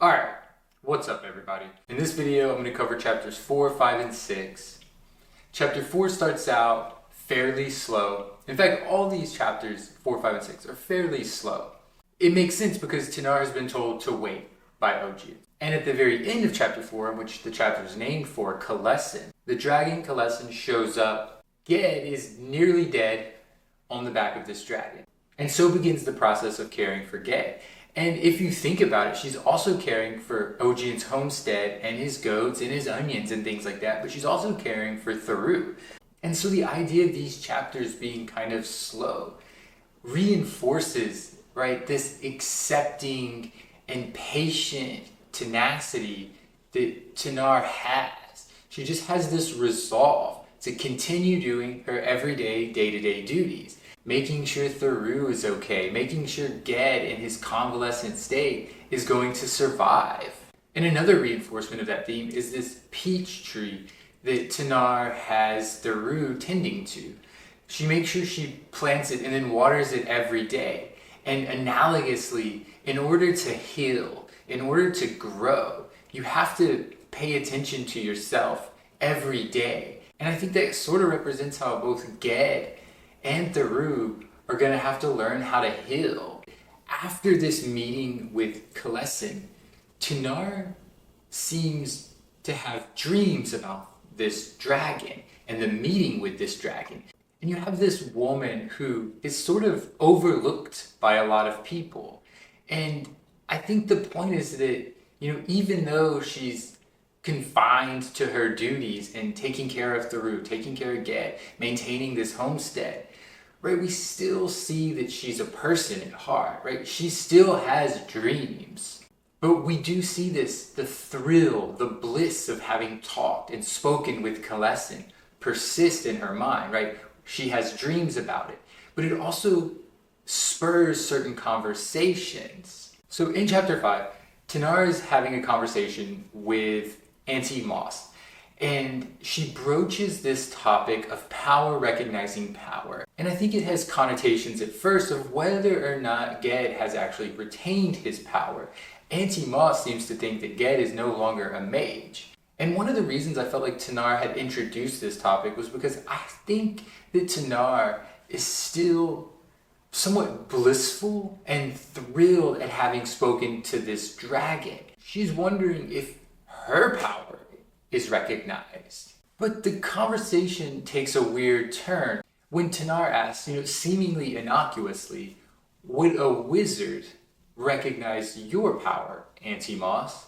Alright, what's up everybody? In this video I'm going to cover chapters 4, 5, and 6. Chapter 4 starts out fairly slow. In fact, all these chapters, 4, 5, and 6, are fairly slow. It makes sense because Tehanu has been told to wait by Guin. And at the very end of chapter 4, in which the chapter is named for, Kalessin, the dragon Kalessin shows up. Ged is nearly dead on the back of this dragon. And so begins the process of caring for Ged. And if you think about it, she's also caring for Guin's homestead and his goats and his onions and things like that, but she's also caring for Tehanu. And so the idea of these chapters being kind of slow reinforces, right, this accepting and patient tenacity that Tehanu has. She just has this resolve to continue doing her everyday, day-to-day duties. Making sure Tehanu is okay, making sure Ged in his convalescent state is going to survive. And another reinforcement of that theme is this peach tree that Tehanu has Tehanu tending to. She makes sure she plants it and then waters it every day. And analogously, in order to heal, in order to grow, you have to pay attention to yourself every day. And I think that sort of represents how both Ged and Tehanu are going to have to learn how to heal. After this meeting with Kalessin, Tehanu seems to have dreams about this dragon and the meeting with this dragon. And you have this woman who is sort of overlooked by a lot of people. And I think the point is that, even though she's confined to her duties and taking care of Tehanu, taking care of Ged, maintaining this homestead, right, we still see that she's a person at heart, right? She still has dreams. But we do see this, the thrill, the bliss of having talked and spoken with Kalessin persist in her mind, right? She has dreams about it. But it also spurs certain conversations. So in chapter 5, Tehanu is having a conversation with Auntie Moss. And she broaches this topic of power recognizing power. And I think it has connotations at first of whether or not Ged has actually retained his power. Auntie Moss seems to think that Ged is no longer a mage. And one of the reasons I felt like Tehanu had introduced this topic was because I think that Tehanu is still somewhat blissful and thrilled at having spoken to this dragon. She's wondering if her power is recognized. But the conversation takes a weird turn when Tehanu asks, seemingly innocuously, would a wizard recognize your power, Auntie Moss?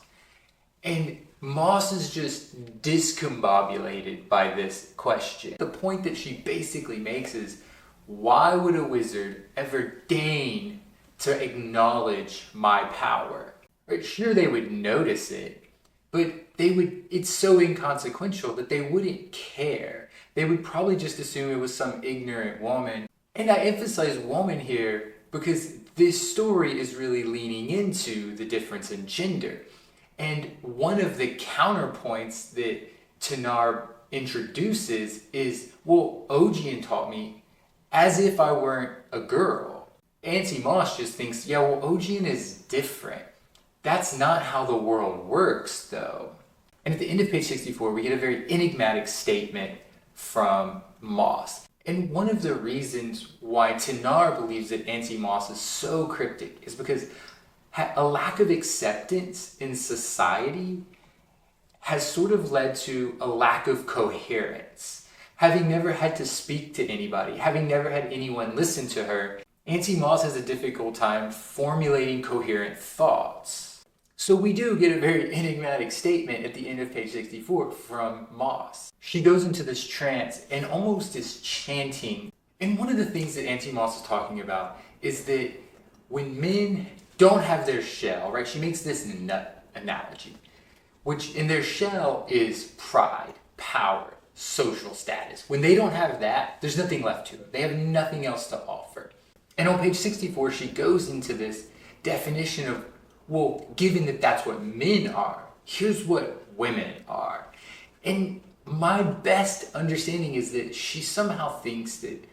And Moss is just discombobulated by this question. The point that she basically makes is, why would a wizard ever deign to acknowledge my power? Right? Sure, they would notice it, but it's so inconsequential that they wouldn't care. They would probably just assume it was some ignorant woman. And I emphasize woman here because this story is really leaning into the difference in gender. And one of the counterpoints that Tehanu introduces is, well, Guin taught me as if I weren't a girl. Auntie Moss just thinks, yeah, well, Guin is different. That's not how the world works, though. And at the end of page 64, we get a very enigmatic statement from Moss. And one of the reasons why Tehanu believes that Auntie Moss is so cryptic is because a lack of acceptance in society has sort of led to a lack of coherence. Having never had to speak to anybody, having never had anyone listen to her, Auntie Moss has a difficult time formulating coherent thoughts. So we do get a very enigmatic statement at the end of page 64 from Moss. She goes into this trance and almost is chanting. And one of the things that Auntie Moss is talking about is that when men don't have their shell, right? She makes this nut analogy, which in their shell is pride, power, social status. When they don't have that, there's nothing left to them. They have nothing else to offer. And on page 64, she goes into this definition of, well, given that that's what men are, here's what women are. And my best understanding is that she somehow thinks that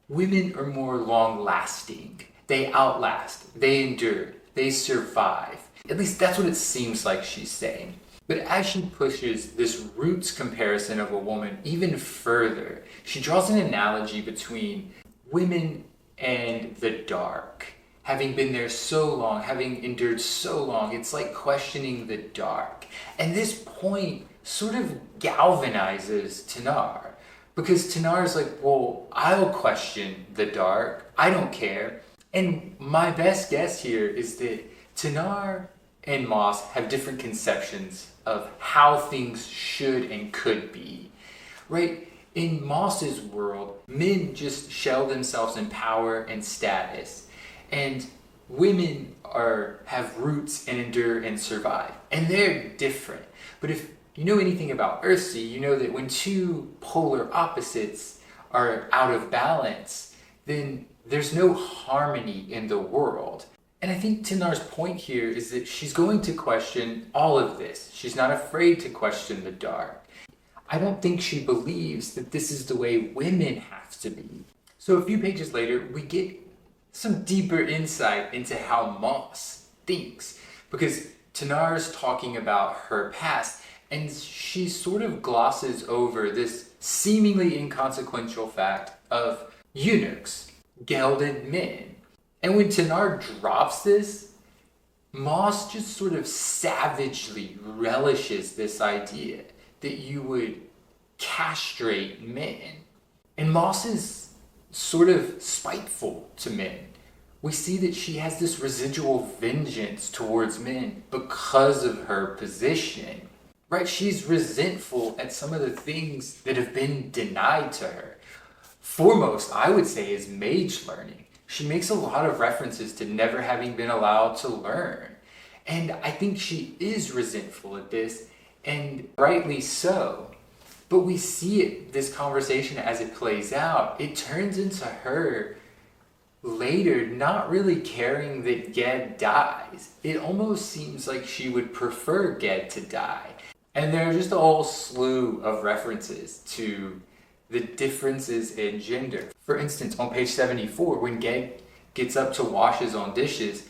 women are more long-lasting. They outlast, they endure, they survive. At least that's what it seems like she's saying. But as she pushes this roots comparison of a woman even further, she draws an analogy between women and the dark. Having been there so long, having endured so long, it's like questioning the dark. And this point sort of galvanizes Tehanu. Because Tehanu is like, well, I'll question the dark. I don't care. And my best guess here is that Tehanu and Moss have different conceptions of how things should and could be. Right? In Moss's world, men just shell themselves in power and status. And women have roots and endure and survive. And they're different. But if you know anything about Earthsea, you know that when two polar opposites are out of balance, then there's no harmony in the world. And I think Tehanu's point here is that she's going to question all of this. She's not afraid to question the dark. I don't think she believes that this is the way women have to be. So a few pages later, we get some deeper insight into how Moss thinks. Because Tehanu's talking about her past, and she sort of glosses over this seemingly inconsequential fact of eunuchs, gelded men. And when Tehanu drops this, Moss just sort of savagely relishes this idea that you would castrate men. And Moss is sort of spiteful to men. We see that she has this residual vengeance towards men because of her position. Right? She's resentful at some of the things that have been denied to her. Foremost, I would say, is mage learning. She makes a lot of references to never having been allowed to learn. And I think she is resentful at this, and rightly so. But we see it, this conversation as it plays out, it turns into her later not really caring that Ged dies. It almost seems like she would prefer Ged to die. And there are just a whole slew of references to the differences in gender. For instance, on page 74, when Ged gets up to wash his own dishes,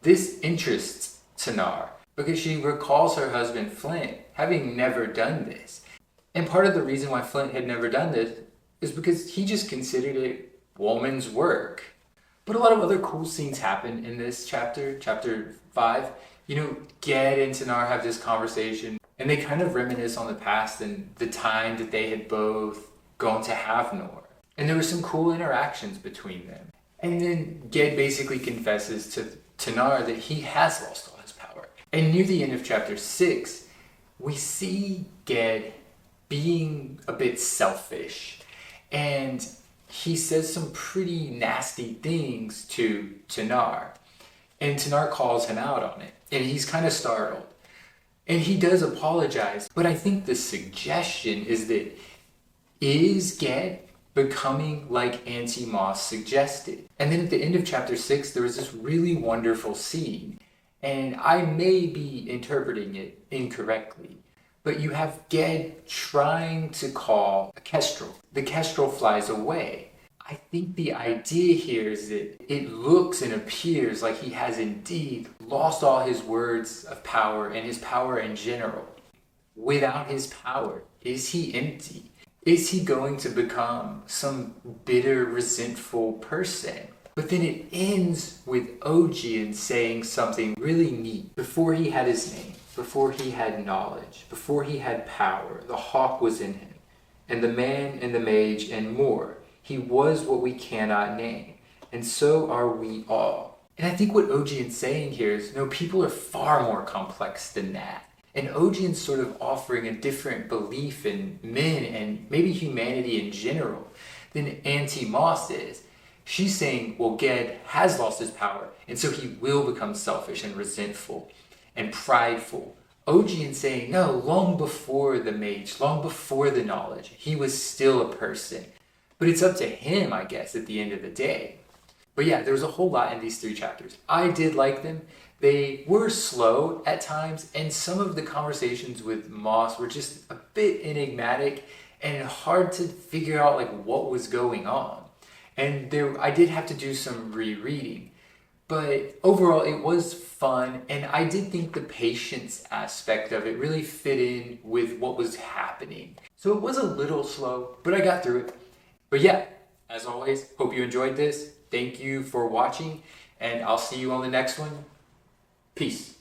this interests Tehanu because she recalls her husband Flint having never done this. And part of the reason why Flint had never done this is because he just considered it woman's work. But a lot of other cool scenes happen in this chapter, chapter 5. You know, Ged and Tehanu have this conversation, and they kind of reminisce on the past and the time that they had both gone to Havnor. And there were some cool interactions between them. And then Ged basically confesses to Tehanu that he has lost all his power. And near the end of chapter 6, we see Ged being a bit selfish. And he says some pretty nasty things to Tehanu. And Tehanu calls him out on it. And he's kind of startled. And he does apologize. But I think the suggestion is that is Ged becoming like Auntie Moss suggested? And then at the end of chapter 6, there was this really wonderful scene. And I may be interpreting it incorrectly, but you have Ged trying to call a kestrel. The kestrel flies away. I think the idea here is that it looks and appears like he has indeed lost all his words of power and his power in general. Without his power, is he empty? Is he going to become some bitter, resentful person? But then it ends with Guin saying something really neat. Before he had his name, before he had knowledge, before he had power, the hawk was in him, and the man and the mage and more. He was what we cannot name, and so are we all. And I think what Guin's saying here is, no, people are far more complex than that. And Guin's sort of offering a different belief in men and maybe humanity in general than Auntie Moss is. She's saying, well, Ged has lost his power, and so he will become selfish and resentful and prideful. Guin's saying, no, long before the mage, long before the knowledge, he was still a person. But it's up to him, I guess, at the end of the day. But yeah, there was a whole lot in these 3 chapters. I did like them. They were slow at times, and some of the conversations with Moss were just a bit enigmatic and hard to figure out like what was going on. And I did have to do some rereading. But overall, it was fun, and I did think the patience aspect of it really fit in with what was happening. So it was a little slow, but I got through it. But yeah, as always, hope you enjoyed this. Thank you for watching, and I'll see you on the next one. Peace.